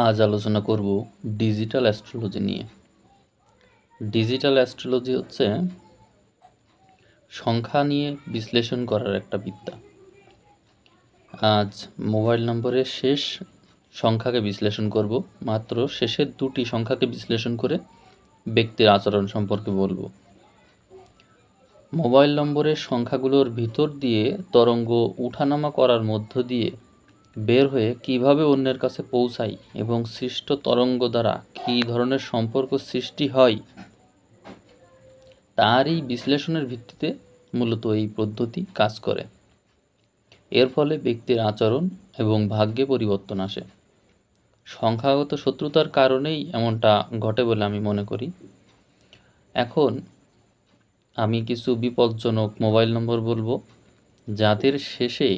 আজ আলোচনা করব ডিজিটাল অ্যাস্ট্রোলজি নিয়ে। ডিজিটাল অ্যাস্ট্রোলজি হচ্ছে সংখ্যা নিয়ে বিশ্লেষণ করার একটা বিদ্যা। আজ মোবাইল নম্বরের শেষ সংখ্যাকে বিশ্লেষণ করব, মাত্র শেষের দুটি সংখ্যাকে বিশ্লেষণ করে ব্যক্তির আচরণ সম্পর্কে বলবো। মোবাইল নম্বরের সংখ্যাগুলোর ভিতর দিয়ে তরঙ্গ উঠানামা করার মধ্য দিয়ে বের হয়ে কিভাবে অন্যের কাছে পৌঁছায় এবং সৃষ্ট তরঙ্গ দ্বারা কী ধরনের সম্পর্ক সৃষ্টি হয়, তারই বিশ্লেষণের ভিত্তিতে মূলত এই পদ্ধতি কাজ করে। এর ফলে ব্যক্তির আচরণ এবং ভাগ্যে পরিবর্তন আসে। সংখ্যাগত শত্রুতার কারণেই এমনটা ঘটে বলে আমি মনে করি। এখন আমি কিছু বিপজ্জনক মোবাইল নম্বর বলবো, যাদের শেষে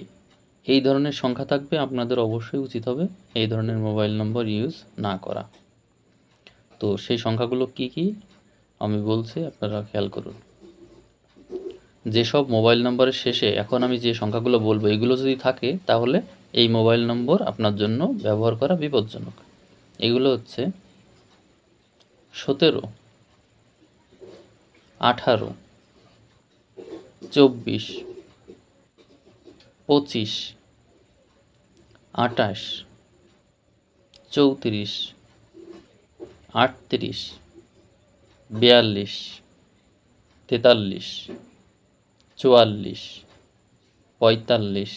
এই ধরনের সংখ্যা থাকবে। আপনাদের অবশ্যই উচিত হবে এই ধরনের মোবাইল নম্বর ইউজ না করা। তো সেই সংখ্যাগুলো কি কি আমি বলছি, আপনারা খেয়াল করুন। যেসব মোবাইল নম্বরের শেষে এখন আমি যে সংখ্যাগুলো বলবো, এগুলো যদি থাকে তাহলে এই মোবাইল নম্বর আপনার জন্য ব্যবহার করা বিপজ্জনক। এগুলো হচ্ছে 17, 18, 24, 25, 28, 34, 38, 42, 43, 44, 45,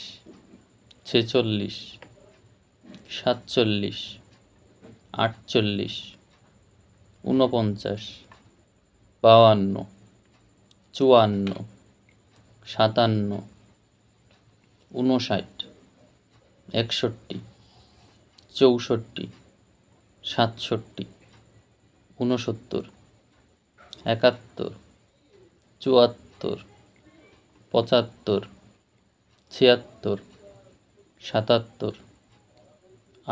46, 47, 48, 49, 52, 54, 57, 59, 61, 64, 67, 69, 71, 74, 75, 76, 77,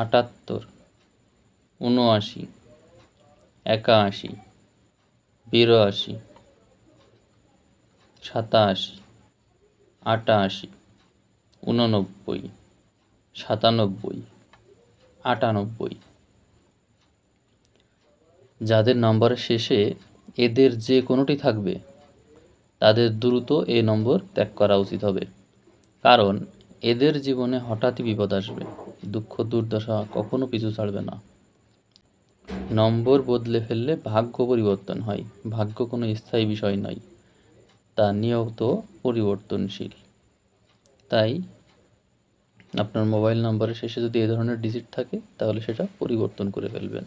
78, 79, 81, 82, 87, 88, 89, 97, 98। যাদের নম্বরের শেষে এদের যে কোনোটি থাকবে তাদের দ্রুত এই নম্বর ত্যাগ করা উচিত হবে, কারণ এদের জীবনে হঠাৎই বিপদ আসবে। দুঃখ দুর্দশা কখনো পিছু ছাড়বে না। নম্বর বদলে ফেললে ভাগ্য পরিবর্তন হয়। ভাগ্য কোনো স্থায়ী বিষয় নয়, তা নিয়ত পরিবর্তনশীল। তাই আপনার মোবাইল নম্বরের শেষে যদি এ ধরনের ডিজিট থাকে তাহলে সেটা পরিবর্তন করে ফেলবেন।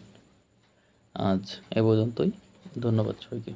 আজ এ পর্যন্তই। ধন্যবাদ সবাইকে।